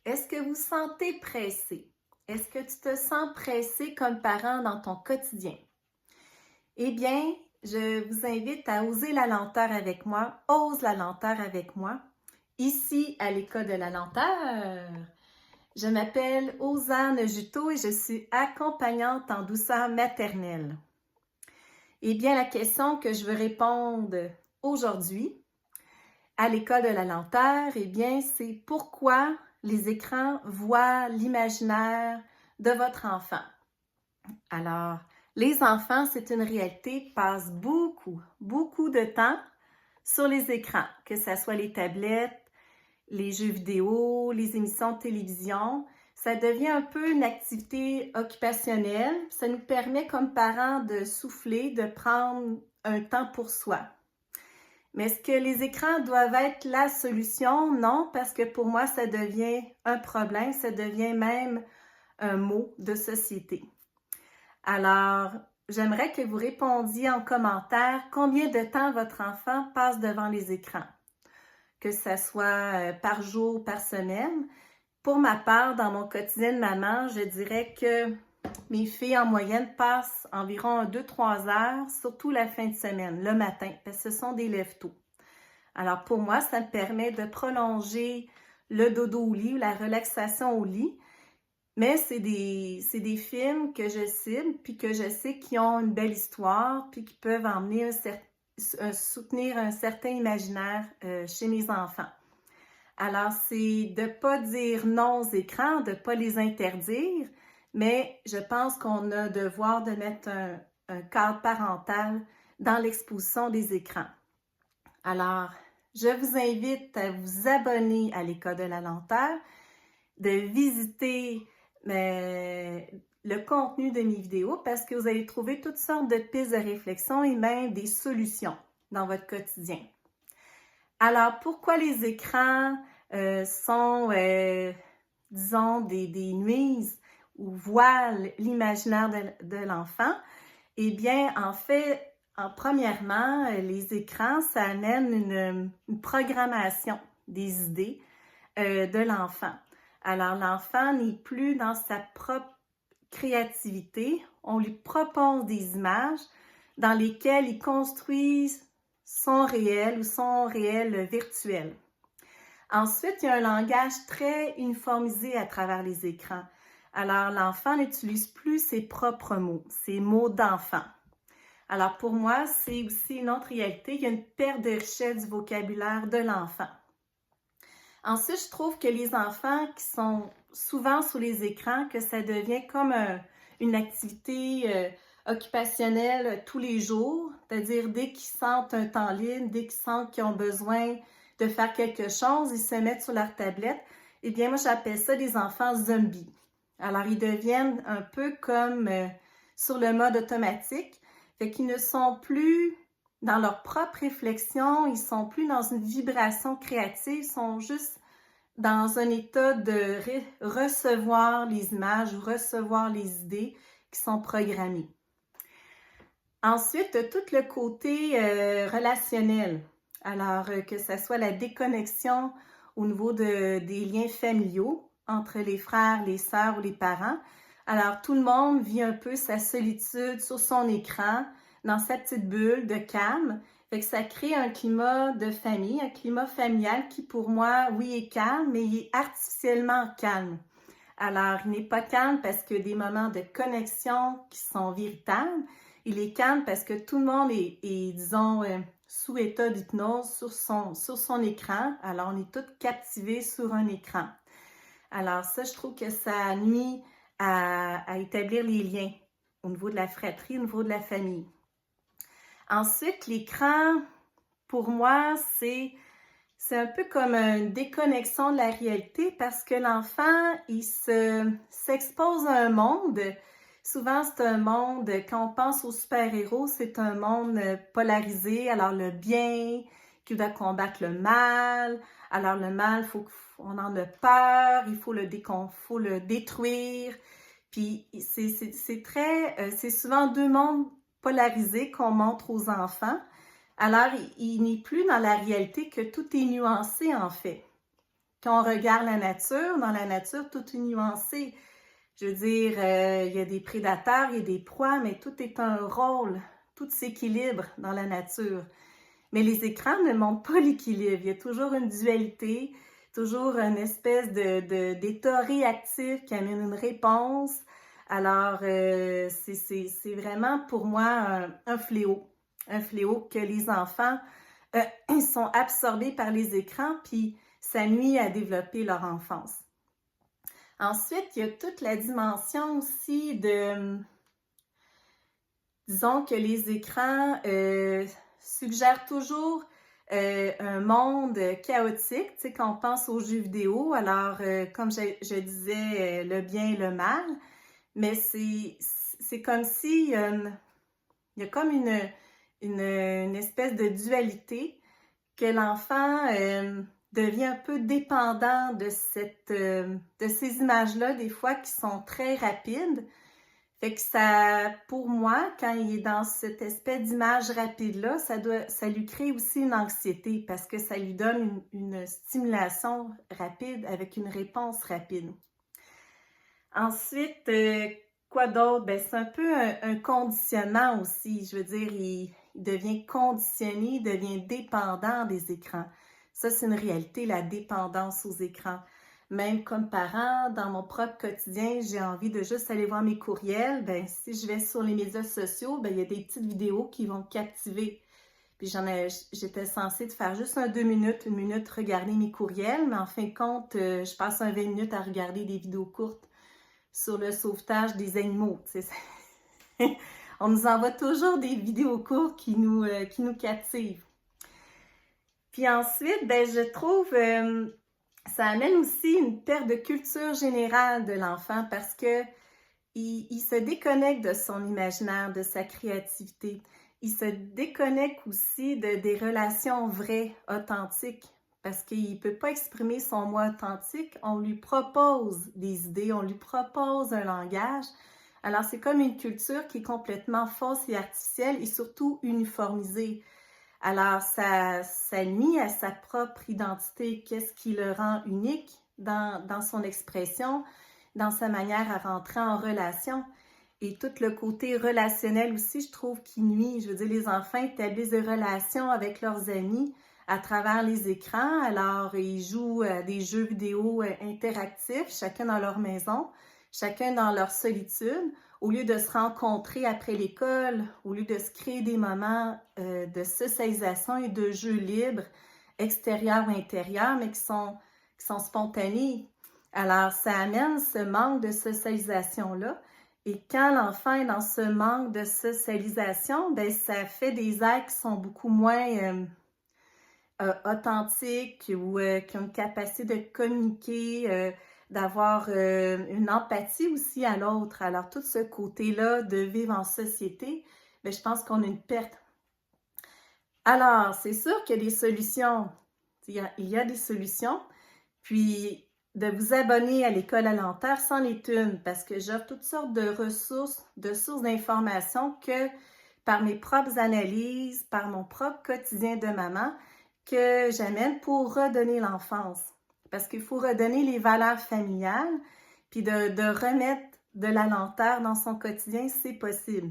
Est-ce que vous sentez pressé? Est-ce que tu te sens pressé comme parent dans ton quotidien? Eh bien, je vous invite à oser la lenteur avec moi. Ose la lenteur avec moi. Ici, à l'École de la lenteur, je m'appelle Osanne Juteau et je suis accompagnante en douceur maternelle. Eh bien, la question que je veux répondre aujourd'hui à l'École de la lenteur, eh bien, c'est pourquoi les écrans voient l'imaginaire de votre enfant. Alors, les enfants, c'est une réalité, passent beaucoup de temps sur les écrans, que ce soit les tablettes, les jeux vidéo, les émissions de télévision. Ça devient un peu une activité occupationnelle. Ça nous permet comme parents de souffler, de prendre un temps pour soi. Mais est-ce que les écrans doivent être la solution? Non, parce que pour moi, ça devient un problème, ça devient même un mot de société. Alors, j'aimerais que vous répondiez en commentaire combien de temps votre enfant passe devant les écrans, que ce soit par jour, par semaine. Pour ma part, dans mon quotidien de maman, je dirais que mes filles en moyenne passent environ 2-3 heures, surtout la fin de semaine, le matin, parce que ce sont des lève-tôt. Alors pour moi, ça me permet de prolonger le dodo au lit ou la relaxation au lit, mais c'est des films que je cible puis que je sais qui ont une belle histoire puis qui peuvent emmener soutenir un certain imaginaire chez mes enfants. Alors, c'est de ne pas dire non aux écrans, de ne pas les interdire, mais je pense qu'on a devoir de mettre un cadre parental dans l'exposition des écrans. Alors, je vous invite à vous abonner à l'École de la lenteur, de visiter le contenu de mes vidéos parce que vous allez trouver toutes sortes de pistes de réflexion et même des solutions dans votre quotidien. Alors, pourquoi les écrans sont, disons, des nuises ou voilent l'imaginaire de l'enfant? Eh bien, en fait, premièrement, les écrans, ça amène une programmation des idées de l'enfant. Alors, l'enfant n'est plus dans sa propre créativité. On lui propose des images dans lesquelles il construit son réel ou son réel virtuel. Ensuite, il y a un langage très uniformisé à travers les écrans. Alors, l'enfant n'utilise plus ses propres mots, ses mots d'enfant. Alors, pour moi, c'est aussi une autre réalité. Il y a une perte de richesse du vocabulaire de l'enfant. Ensuite, je trouve que les enfants qui sont souvent sur les écrans, que ça devient comme une activité occupationnelle tous les jours, c'est-à-dire dès qu'ils sentent un temps libre, dès qu'ils sentent qu'ils ont besoin de faire quelque chose, ils se mettent sur leur tablette. Eh bien, moi, j'appelle ça des enfants zombies. Alors, ils deviennent un peu comme sur le mode automatique, fait qu'ils ne sont plus dans leur propre réflexion, ils sont plus dans une vibration créative, ils sont juste dans un état de recevoir les images ou recevoir les idées qui sont programmées. Ensuite, tout le côté relationnel. Alors, que ce soit la déconnexion au niveau des liens familiaux entre les frères, les sœurs ou les parents. Alors, tout le monde vit un peu sa solitude sur son écran, dans sa petite bulle de calme. Fait que ça crée un climat de famille, un climat familial qui, pour moi, oui, est calme, mais il est artificiellement calme. Alors, il n'est pas calme parce qu'il y a des moments de connexion qui sont véritables. Il est calme parce que tout le monde est disons, sous état d'hypnose sur son écran. Alors, on est tous captivés sur un écran. Alors, ça, je trouve que ça nuit à établir les liens au niveau de la fratrie, au niveau de la famille. Ensuite, l'écran, pour moi, c'est un peu comme une déconnexion de la réalité parce que l'enfant, il s'expose à un monde. Souvent, c'est un monde, quand on pense aux super-héros, c'est un monde polarisé. Alors, le bien qui doit combattre le mal. Alors, le mal, on en a peur, il faut faut le détruire. Puis, c'est souvent deux mondes polarisés qu'on montre aux enfants. Alors, il n'est plus dans la réalité que tout est nuancé, en fait. Quand on regarde la nature, dans la nature, tout est nuancé. Je veux dire, il y a des prédateurs, il y a des proies, mais tout est un rôle, tout s'équilibre dans la nature. Mais les écrans ne montrent pas l'équilibre. Il y a toujours une dualité, toujours une espèce d'état réactif qui amène une réponse. Alors, c'est vraiment pour moi un fléau. Un fléau que les enfants ils sont absorbés par les écrans, puis ça nuit à développer leur enfance. Ensuite, il y a toute la dimension aussi disons que les écrans suggèrent toujours un monde chaotique, tu sais, quand on pense aux jeux vidéo. Alors, comme je disais, le bien et le mal, mais c'est comme si il y a comme une espèce de dualité que l'enfant devient un peu dépendant de ces images-là, des fois, qui sont très rapides. Fait que ça, pour moi, quand il est dans cette espèce d'image rapide-là, ça lui crée aussi une anxiété parce que ça lui donne une stimulation rapide avec une réponse rapide. Ensuite, quoi d'autre? Ben, c'est un peu un conditionnement aussi. Je veux dire, il devient conditionné, il devient dépendant des écrans. Ça, c'est une réalité, la dépendance aux écrans. Même comme parent, dans mon propre quotidien, j'ai envie de juste aller voir mes courriels. Ben, si je vais sur les médias sociaux, ben, il y a des petites vidéos qui vont me captiver. Puis j'étais censée de faire juste 1 minute, 1 minute, regarder mes courriels, mais en fin de compte, je passe 20 minutes à regarder des vidéos courtes sur le sauvetage des animaux. On nous envoie toujours des vidéos courtes qui nous captivent. Puis ensuite, ben, je trouve ça amène aussi une perte de culture générale de l'enfant parce que il se déconnecte de son imaginaire, de sa créativité. Il se déconnecte aussi des relations vraies, authentiques, parce qu'il ne peut pas exprimer son moi authentique. On lui propose des idées, on lui propose un langage. Alors, c'est comme une culture qui est complètement fausse et artificielle et surtout uniformisée. Alors, ça nuit à sa propre identité. Qu'est-ce qui le rend unique dans son expression, dans sa manière à rentrer en relation? Et tout le côté relationnel aussi, je trouve, qui nuit. Je veux dire, les enfants établissent des relations avec leurs amis à travers les écrans. Alors, ils jouent à des jeux vidéo interactifs, chacun dans leur maison, chacun dans leur solitude. Au lieu de se rencontrer après l'école, au lieu de se créer des moments de socialisation et de jeux libres, extérieurs ou intérieurs, mais qui sont spontanés. Alors, ça amène ce manque de socialisation-là. Et quand l'enfant est dans ce manque de socialisation, ben, ça fait des actes qui sont beaucoup moins authentiques ou qui ont une capacité de communiquer, d'avoir une empathie aussi à l'autre. Alors, tout ce côté-là de vivre en société, bien, je pense qu'on a une perte. Alors, c'est sûr qu'il y a des solutions. Il y a des solutions. Puis, de vous abonner à l'École alimentaire, c'en est une, parce que j'offre toutes sortes de ressources, de sources d'informations que par mes propres analyses, par mon propre quotidien de maman, que j'amène pour redonner l'enfance. Parce qu'il faut redonner les valeurs familiales, puis de remettre de la lenteur dans son quotidien, c'est possible.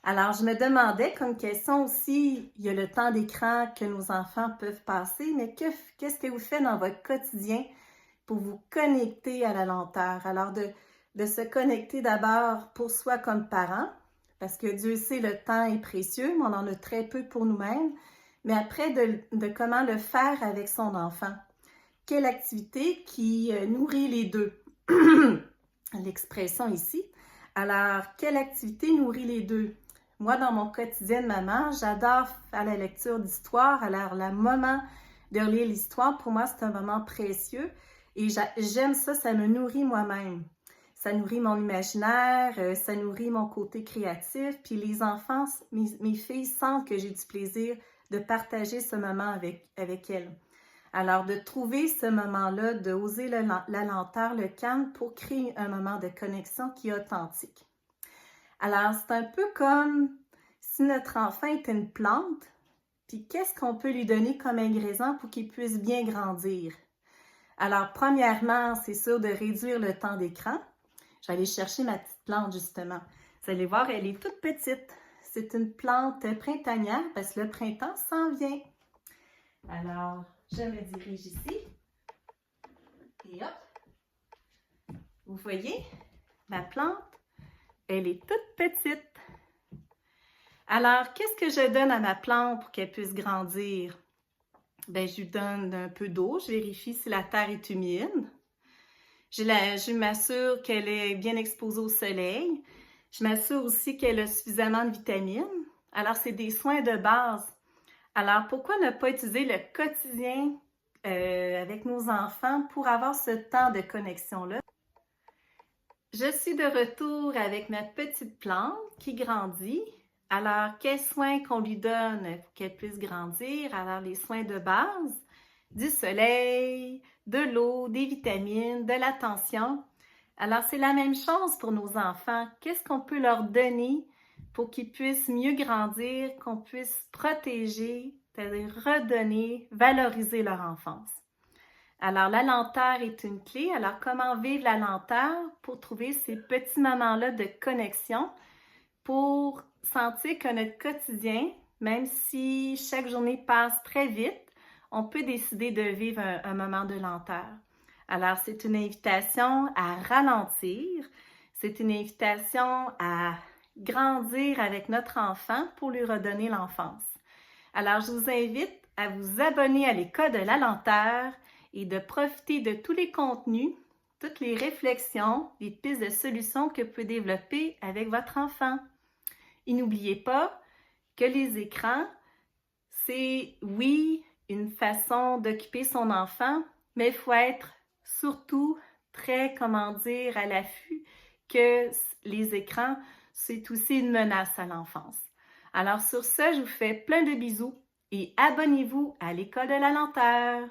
Alors, je me demandais comme question aussi, il y a le temps d'écran que nos enfants peuvent passer, mais qu'est-ce que vous faites dans votre quotidien pour vous connecter à la lenteur? Alors, de se connecter d'abord pour soi comme parent, parce que Dieu sait, le temps est précieux, mais on en a très peu pour nous-mêmes. Mais après, de comment le faire avec son enfant. Quelle activité qui nourrit les deux? L'expression ici. Alors, quelle activité nourrit les deux? Moi, dans mon quotidien de maman, j'adore faire la lecture d'histoire. Alors, le moment de lire l'histoire, pour moi, c'est un moment précieux. Et j'aime ça, ça me nourrit moi-même. Ça nourrit mon imaginaire, ça nourrit mon côté créatif. Puis les enfants, mes filles sentent que j'ai du plaisir de partager ce moment avec elles. Alors, de trouver ce moment-là, de oser la lenteur, le calme pour créer un moment de connexion qui est authentique. Alors, c'est un peu comme si notre enfant était une plante, puis qu'est-ce qu'on peut lui donner comme ingrédient pour qu'il puisse bien grandir? Alors, premièrement, c'est sûr de réduire le temps d'écran. Je vais aller chercher ma petite plante, justement. Vous allez voir, elle est toute petite. C'est une plante printanière parce que le printemps s'en vient. Alors, je me dirige ici. Et hop! Vous voyez, ma plante, elle est toute petite. Alors, qu'est-ce que je donne à ma plante pour qu'elle puisse grandir? Bien, je lui donne un peu d'eau. Je vérifie si la terre est humide. Je m'assure qu'elle est bien exposée au soleil. Je m'assure aussi qu'elle a suffisamment de vitamines. Alors, c'est des soins de base. Alors, pourquoi ne pas utiliser le quotidien avec nos enfants pour avoir ce temps de connexion-là? Je suis de retour avec ma petite plante qui grandit. Alors, quels soins qu'on lui donne pour qu'elle puisse grandir? Alors, les soins de base, du soleil, de l'eau, des vitamines, de l'attention. Alors, c'est la même chose pour nos enfants. Qu'est-ce qu'on peut leur donner pour qu'ils puissent mieux grandir, qu'on puisse protéger, c'est-à-dire redonner, valoriser leur enfance? Alors, la lenteur est une clé. Alors, comment vivre la lenteur pour trouver ces petits moments-là de connexion pour sentir que notre quotidien, même si chaque journée passe très vite, on peut décider de vivre un moment de lenteur. Alors, c'est une invitation à ralentir, c'est une invitation à grandir avec notre enfant pour lui redonner l'enfance. Alors, je vous invite à vous abonner à l'École de la lenteur et de profiter de tous les contenus, toutes les réflexions, les pistes de solutions que vous pouvez développer avec votre enfant. Et n'oubliez pas que les écrans, c'est, oui, une façon d'occuper son enfant, mais il faut être surtout très, à l'affût que les écrans, c'est aussi une menace à l'enfance. Alors sur ce, je vous fais plein de bisous et abonnez-vous à l'École de la lenteur.